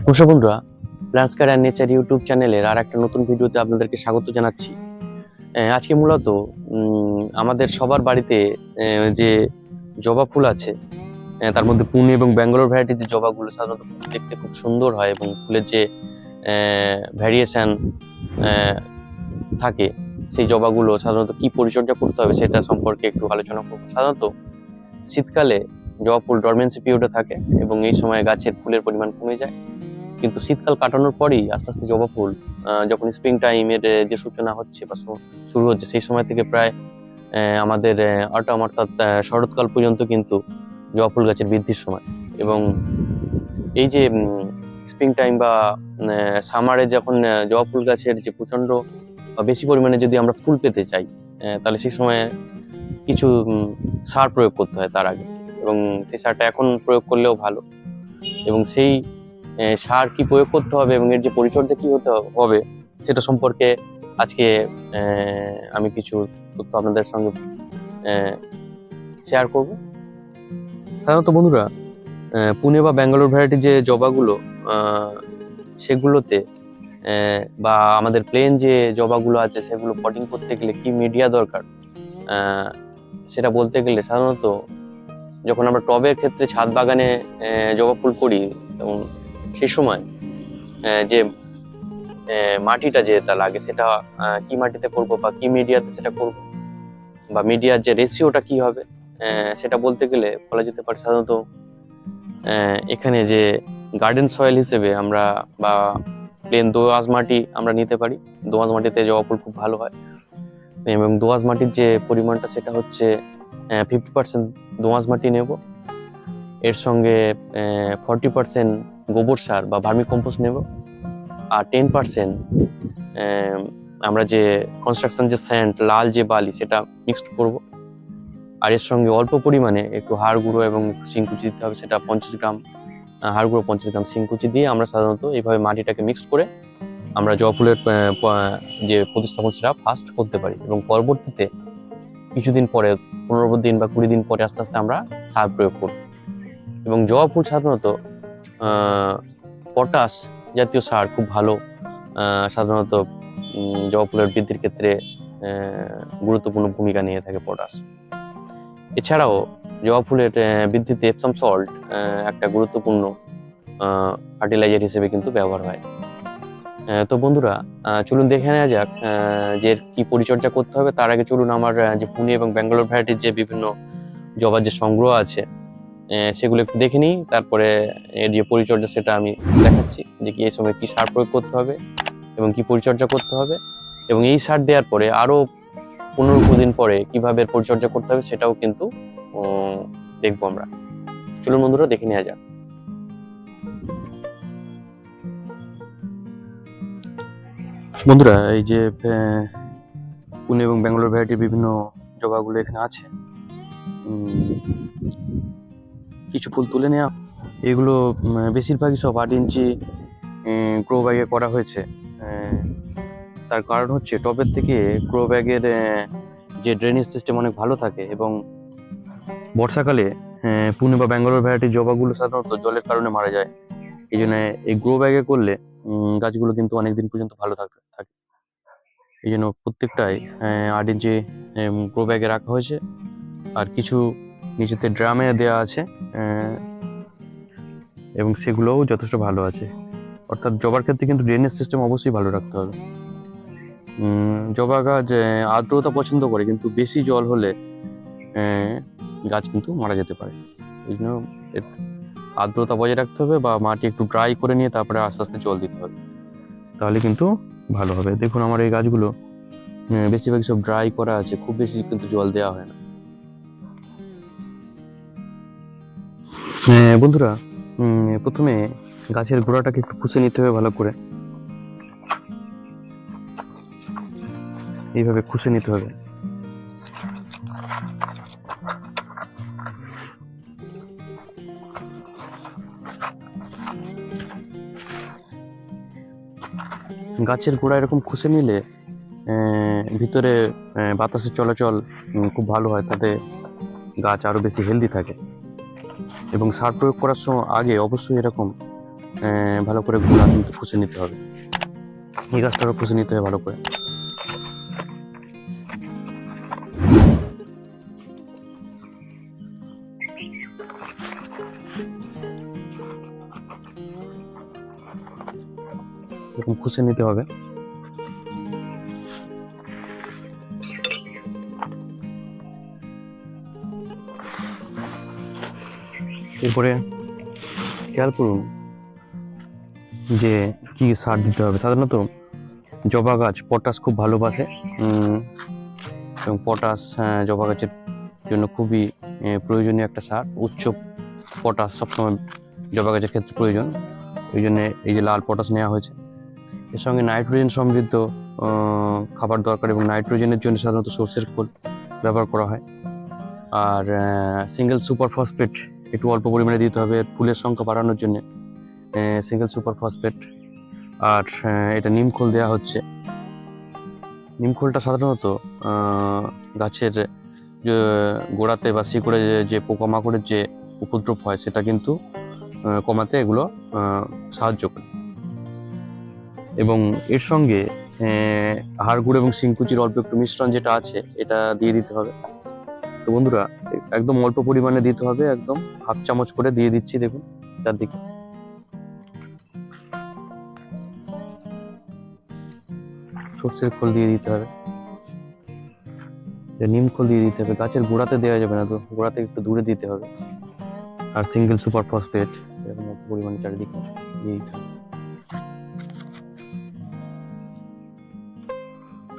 নমস্কার বন্ধুরা, plants and nature YouTube চ্যানেলের আর একটা নতুন ভিডিওতে আপনাদেরকে স্বাগত জানাচ্ছি। আজকে মূলত আমাদের সবার বাড়িতে যে জবা ফুল আছে, তার মধ্যে পুনে এবং ব্যাঙ্গালোর ভ্যারাইটির যে জবাগুলো সাধারণত দেখতে খুব সুন্দর হয় এবং ফুলের যে ভ্যারিয়েশন থাকে, সেই জবাগুলো সাধারণত কি পরিচর্যা করতে হবে সেটা সম্পর্কে একটু আলোচনা করবো। সাধারণত শীতকালে জবা ফুল ডরমেন্সি পিরিয়ডে থাকে এবং এই সময় গাছের ফুলের পরিমাণ কমে যায়। কিন্তু শীতকাল কাটানোর পরেই আস্তে আস্তে জবা ফুল যখন স্প্রিং টাইমের যে সূচনা হচ্ছে বা শুরু হচ্ছে, সেই সময় থেকে প্রায় আমাদের অটম অর্থাৎ শরৎকাল পর্যন্ত কিন্তু জবা ফুল গাছের বৃদ্ধির সময়। এবং এই যে স্প্রিং টাইম বা সামারে যখন জবা ফুল গাছের যে প্রচন্ড বা বেশি পরিমাণে যদি আমরা ফুল পেতে চাই, তাহলে সেই সময় কিছু সার প্রয়োগ করতে হয় তার আগে, এবং সেই সারটা এখন প্রয়োগ করলেও ভালো। এবং সেই সার কি প্রয়োগ করতে হবে এবং এর যে পরিচর্যা কি হতে হবে সেটা সম্পর্কে আজকে আমি কিছু তথ্য আপনাদের সঙ্গে শেয়ার করব। সাধারণত বন্ধুরা, পুনে বা ব্যাঙ্গালোর ভ্যারাইটির যে জবাগুলো সেগুলোতে বা আমাদের প্লেন যে জবাগুলো আছে সেগুলো পটিং করতে গেলে কি মিডিয়া দরকার, সেটা বলতে গেলে সাধারণত যখন আমরা টবের ক্ষেত্রে ছাদ বাগানে জবা ফুল করি, এবং সেই সময় যে মাটিটা যেটা লাগে সেটা কি মাটিতে করবো বা কি মিডিয়াতে সেটা করবো, বা মিডিয়ার যে রেশিওটা কি হবে, সেটা বলতে গেলে বলা যেতে পারে সাধারণত এখানে যে গার্ডেন সয়েল হিসেবে আমরা বা প্লেন দোআঁশ মাটি আমরা নিতে পারি। দোআঁশ মাটিতে জবা ফুল খুব ভালো হয়, এবং দোআঁশ মাটির যে পরিমাণটা সেটা হচ্ছে 50% দোআঁশ মাটি নেব, এর সঙ্গে 40% গোবর সার বা ভার্মি কম্পোস্ট নেব, আর 10% আমরা যে কনস্ট্রাকশন যে স্যান্ড লাল যে বালি সেটা মিক্সড করব। আর এর সঙ্গে অল্প পরিমাণে একটু হাড় গুঁড়ো এবং একটু শিংকুচি দিতে হবে, সেটা 50 গ্রাম হাড় গুঁড়ো, 50 গ্রাম শিংকুচি দিয়ে আমরা সাধারণত এইভাবে মাটিটাকে মিক্সড করে আমরা জবা ফুলের যে প্রতিস্থাপন সেটা ফার্স্ট করতে পারি। এবং পরবর্তীতে কিছুদিন পরে 15 দিন বা 20 দিন পরে আস্তে আস্তে আমরা সার প্রয়োগ করব। এবং জবা ফুল সাধারণত পটাশ জাতীয় সার খুব ভালো, সাধারণত জবা ফুলের বৃদ্ধির ক্ষেত্রে গুরুত্বপূর্ণ ভূমিকা নিয়ে থাকে পটাশ। এছাড়াও জবা ফুলের বৃদ্ধিতে এপসাম সল্ট একটা গুরুত্বপূর্ণ ফার্টিলাইজার হিসেবে কিন্তু ব্যবহার হয়। তো বন্ধুরা, চলুন দেখে নেওয়া যাক যে কি পরিচর্যা করতে হবে। তার আগে চলুন আমার যে পুনে এবং ব্যাঙ্গালোর ভ্যারাইটির যে বিভিন্ন জবার যে সংগ্রহ আছে সেগুলো একটু দেখে নিই, তারপরে এর যে পরিচর্যা সেটা আমি দেখাচ্ছি যে কি এই সময় কি সার প্রয়োগ করতে হবে এবং কি পরিচর্যা করতে হবে, এবং এই সার দেওয়ার পরে আরো 15-20 দিন পরে কিভাবে পরিচর্যা করতে হবে সেটাও কিন্তু দেখবো আমরা। চলুন বন্ধুরা দেখে নেওয়া যাক। বন্ধুরা, এই যে পুনে এবং ব্যাঙ্গালোর ভ্যারাইটির বিভিন্ন জবাগুলো এখানে আছে, কিছু ফুল তুলে নেওয়া। এগুলো বেশিরভাগই সব 8 ইঞ্চি গ্রো ব্যাগে করা হয়েছে। তার কারণ হচ্ছে টবের থেকে গ্রো ব্যাগের যে ড্রেনেজ সিস্টেম অনেক ভালো থাকে, এবং বর্ষাকালে পুনে বা ব্যাঙ্গালোর ভ্যারাইটির জবাগুলো সাধারণত জলের কারণে মারা যায়। এই জন্য এই গ্রো ব্যাগে করলে গাছগুলো কিন্তু অনেকদিন পর্যন্ত ভালো থাকে। এই জন্য প্রত্যেকটাই 8 ইঞ্চি গ্রো ব্যাগে রাখা হয়েছে, আর কিছু নিচেতে ড্রামে দেওয়া আছে, এবং সেগুলোও যথেষ্ট ভালো আছে। অর্থাৎ জবার ক্ষেত্রে কিন্তু ড্রেনেজ সিস্টেম অবশ্যই ভালো রাখতে হবে। জবা গাছ আর্দ্রতা পছন্দ করে, কিন্তু বেশি জল হলে গাছ কিন্তু মারা যেতে পারে। এই জন্য আর্দ্রতা বজায় রাখতে হবে বা মাটি একটু ড্রাই করে নিয়ে তারপরে আস্তে আস্তে জল দিতে হবে, তাহলে কিন্তু ভালো হবে। দেখুন আমার এই গাছগুলো বেশিরভাগই সব ড্রাই করা আছে, খুব বেশি কিন্তু জল দেওয়া হয় না। বন্ধুরা, প্রথমে গাছের গোড়াটাকে একটু খুশে নিতে হবে ভালো করে, এইভাবে খুশে নিতে হবে। গাছের গোড়া এরকম খুশে নিলে ভিতরে বাতাসের চলাচল খুব ভালো হয়, তাতে গাছ আরো বেশি হেলদি থাকে। এবং সার প্রয়োগ করার সময় আগে অবশ্যই এরকম ভালো করে গোড়া কিন্তু খুঁজে নিতে হবে। এই গাছটাকে খুঁজে নিতে হবে ভালো করে। এরকম খুঁজে নিতে হবে। এরপরে খেয়াল করুন যে কি সার দিতে হবে। সাধারণত জবা গাছ পটাশ খুব ভালোবাসে, এবং পটাশ জবা গাছের জন্য খুবই প্রয়োজনীয় একটা সার। উচ্চ পটাশ সবসময় জবা গাছের ক্ষেত্রে প্রয়োজন। ওই জন্য এই যে লাল পটাশ নেওয়া হয়েছে। এর সঙ্গে নাইট্রোজেন সমৃদ্ধ খাবার দরকার, এবং নাইট্রোজেনের জন্য সাধারণত সর্ষের খোল ব্যবহার করা হয়। আর সিঙ্গেল সুপার ফসফেট একটু অল্প পরিমাণে দিতে হবে ফুলের সংখ্যা বাড়ানোর জন্য, সিঙ্গেল সুপার ফসফেট। আর এটা নিম খোল দেওয়া হচ্ছে। নিম খোলটা সাধারণত গাছের গোড়াতে বা শিকড়ে যে পোকামাকড়ের যে উপদ্রব হয় সেটা কিন্তু কমাতে এগুলো সাহায্য করে। এবং এর সঙ্গে হাড় গুঁড়ো এবং শিংকুচির অল্প একটু মিশ্রণ যেটা আছে এটা দিয়ে দিতে হবে। তো বন্ধুরা, একদম অল্প পরিমাণে দিতে হবে, একদম হাফ চামচ করে দিয়ে দিচ্ছি। দেখুন চারদিকে। সর্ষের খোল দিয়ে দিতে হবে, নিম খোল দিয়ে দিতে হবে। গাছের গোড়াতে দেওয়া যাবে না, তো গোড়াতে একটু দূরে দিতে হবে। আর সিঙ্গেল সুপার ফসফেট এরকম অল্প পরিমাণে চারিদিকে দিয়ে দিতে হবে।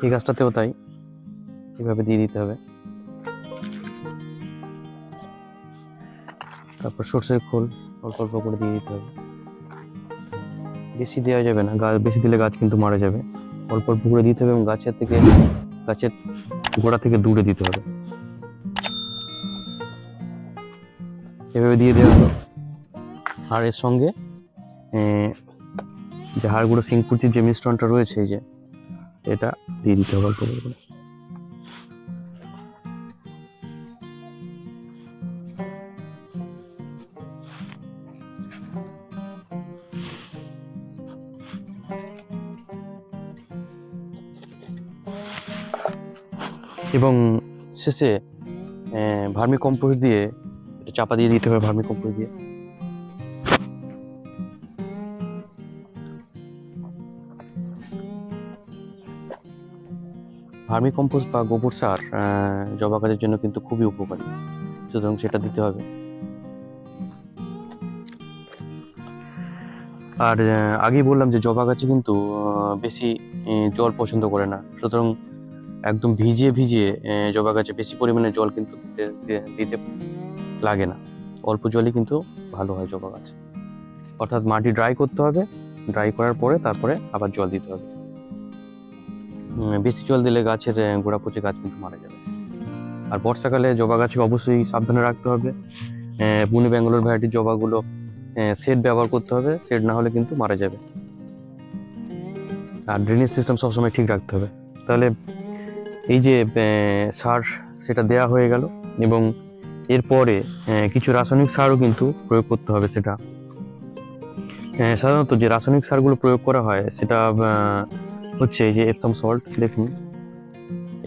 এই গাছটাতেও তাই, এভাবে দিয়ে দিতে হবে। তারপর সর্ষের খোল অল্প অল্প করে দিয়ে দিতে হবে। বেশি দেওয়া যাবে না, বেশি দিলে গাছ কিন্তু মারা যাবে। অল্প অল্প করে দিতে হবে, এবং গাছের গোড়া থেকে দূরে দিতে হবে। এভাবে দিয়ে দেওয়া হলো। আর এর সঙ্গে যে হাড় গুঁড়ো শিংকুচির যে মিশ্রণটা রয়েছে, এই যে এটা দিয়ে দিতে হবে অল্প করে। এবং শেষে ভার্মি কম্পোস্ট দিয়ে চাপা দিয়ে দিতে হবে। ভার্মি কম্পোস্ট দিয়ে ভার্মি কম্পোস্ট বা গোবর সার জবা গাছের জন্য কিন্তু খুবই উপকারী, সুতরাং সেটা দিতে হবে। আর আগেই বললাম যে জবা গাছে কিন্তু বেশি জল পছন্দ করে না, সুতরাং একদম ভিজিয়ে জবা গাছে বেশি পরিমাণে জল কিন্তু দিতে লাগে না। অল্প জলই কিন্তু ভালো হয় জবা গাছ। অর্থাৎ মাটি ড্রাই করতে হবে, ড্রাই করার পরে তারপরে আবার জল দিতে হবে। বেশি জল দিলে গাছের গোড়া পচে গাছ কিন্তু মারা যাবে। আর বর্ষাকালে জবা গাছকে অবশ্যই সাবধানে রাখতে হবে। পুনে ব্যাঙ্গালোর ভ্যারাইটির জবাগুলো শেড ব্যবহার করতে হবে, শেড না হলে কিন্তু মারা যাবে। আর ড্রেনেজ সিস্টেম সবসময় ঠিক রাখতে হবে। তাহলে এই যে সার সেটা দেয়া হয়ে গেল, এবং এরপরে কিছু রাসায়নিক সারও কিন্তু প্রয়োগ করতে হবে। সেটা সাধারণত যে রাসায়নিক সারগুলো প্রয়োগ করা হয় সেটা হচ্ছে এই যে এপসাম সল্ট। দেখুন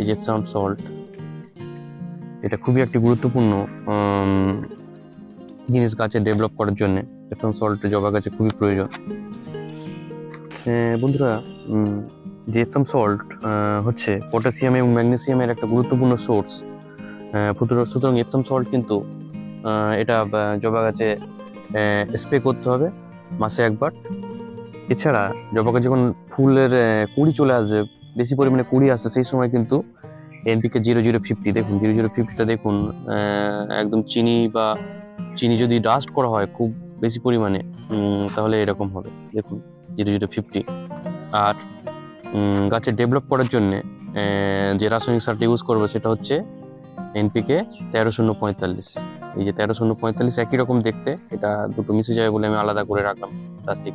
এই যে এপসাম সল্ট, এটা খুবই একটি গুরুত্বপূর্ণ জিনিস গাছে ডেভেলপ করার জন্য। এপসাম সল্ট জবা গাছে খুবই প্রয়োজন। বন্ধুরা, যে এপসাম সল্ট হচ্ছে পটাশিয়াম এবং ম্যাগনেসিয়ামের একটা গুরুত্বপূর্ণ সোর্স। সুতরাং এপসাম সল্ট কিন্তু এটা জবা গাছে স্প্রে করতে হবে মাসে একবার। এছাড়া জবা গাছে যখন ফুলের কুড়ি চলে আসবে, বেশি পরিমাণে কুড়ি আসছে, সেই সময় কিন্তু এনপিকে 0050, দেখুন 0050টা দেখুন, একদম চিনি যদি ডাস্ট করা হয় খুব বেশি পরিমাণে, তাহলে এরকম হবে। দেখুন 0050। আর গাছের ডেভেলপ করার জন্য যে রাসায়নিক সারটা ইউজ করবে সেটা হচ্ছে এনপিকে 13-0-45। এই যে 13-0-45 একই রকম দেখতে, এটা দুটো মিশে যাবে বলে আমি আলাদা করে রাখলাম প্লাস্টিক,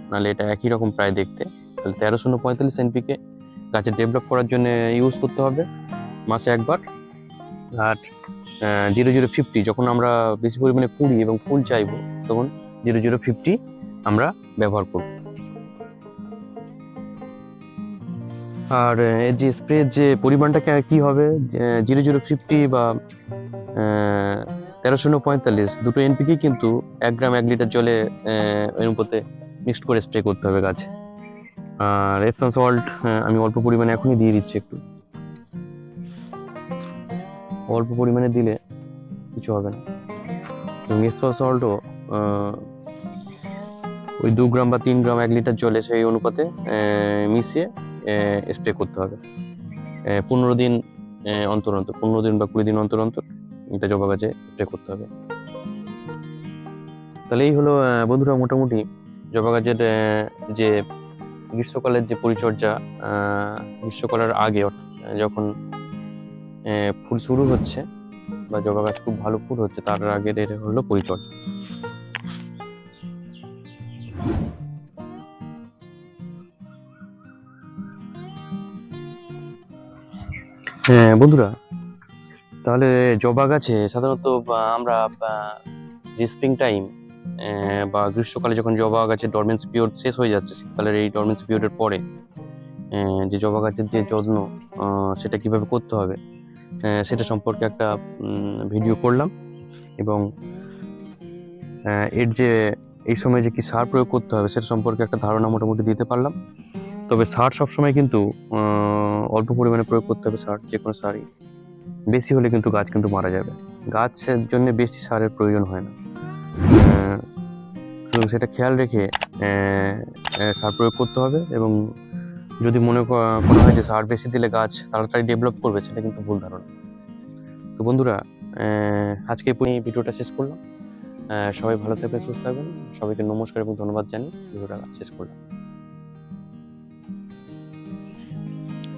নাহলে এটা একই রকম প্রায় দেখতে। তাহলে 13-0-45 এনপিকে গাছের ডেভেলপ করার জন্য ইউজ করতে হবে মাসে একবার। আর 0050 যখন আমরা বেশি পরিমাণে কুড়ি এবং ফুল চাইবো, তখন 0050 আমরা ব্যবহার করব। আর এর যে স্প্রের যে পরিমাণটা কি হবে, 0050 বা 1345 দুটো এনপিকে কিন্তু 1 গ্রাম 1 লিটার জলে অনুপাতে মিক্সড করে স্প্রে করতে হবে গাছে। আর এপসম সল্ট আমি অল্প পরিমাণে এখনই দিয়ে দিচ্ছি, একটু অল্প পরিমাণে দিলে কিছু হবে না। এবং এপসম সল্টও ওই 2 গ্রাম বা 3 গ্রাম 1 লিটার জলে সেই অনুপাতে মিশিয়ে স্প্রে করতে হবে 15 দিন অন্তর অন্তর, 15 দিন বা 20 দিন অন্তর অন্তর এটা জবা গাছে স্প্রে করতে হবে। তাহলে এই হলো বন্ধুরা মোটামুটি জবা গাছের যে গ্রীষ্মকালের যে পরিচর্যা, গ্রীষ্মকালের আগে যখন ফুল শুরু হচ্ছে বা জবা গাছ খুব ভালো ফুল হচ্ছে তার আগের এর হলো পরিচর্যা। হ্যাঁ বন্ধুরা, তাহলে জবা গাছে সাধারণত আমরা যে স্প্রিং টাইম বা গ্রীষ্মকালে যখন জবা গাছের ডরমেন্স পিরিয়ড শেষ হয়ে যাচ্ছে, শীতকালের এই ডরমেন্স পিরিয়ডের পরে যে জবা গাছের যে যত্ন সেটা কিভাবে করতে হবে সেটা সম্পর্কে একটা ভিডিও করলাম। এবং এর যে এই সময় যে কি সার প্রয়োগ করতে হবে সেটা সম্পর্কে একটা ধারণা মোটামুটি দিতে পারলাম। তবে সার সবসময় কিন্তু অল্প পরিমাণে প্রয়োগ করতে হবে। সার যে কোনো সারই বেশি হলে কিন্তু গাছ কিন্তু মারা যাবে। গাছের জন্য বেশি সারের প্রয়োজন হয় না, সুতরাং সেটা খেয়াল রেখে সার প্রয়োগ করতে হবে। এবং যদি মনে করা হয় যে সার বেশি দিলে গাছ তাড়াতাড়ি ডেভেলপ করবে, সেটা কিন্তু ভুল ধারণা। তো বন্ধুরা, আজকে এই ভিডিওটা শেষ করলাম। সবাই ভালো থাকবেন, সুস্থ থাকবেন। সবাইকে নমস্কার এবং ধন্যবাদ জানিয়ে ভিডিওটা শেষ করলাম।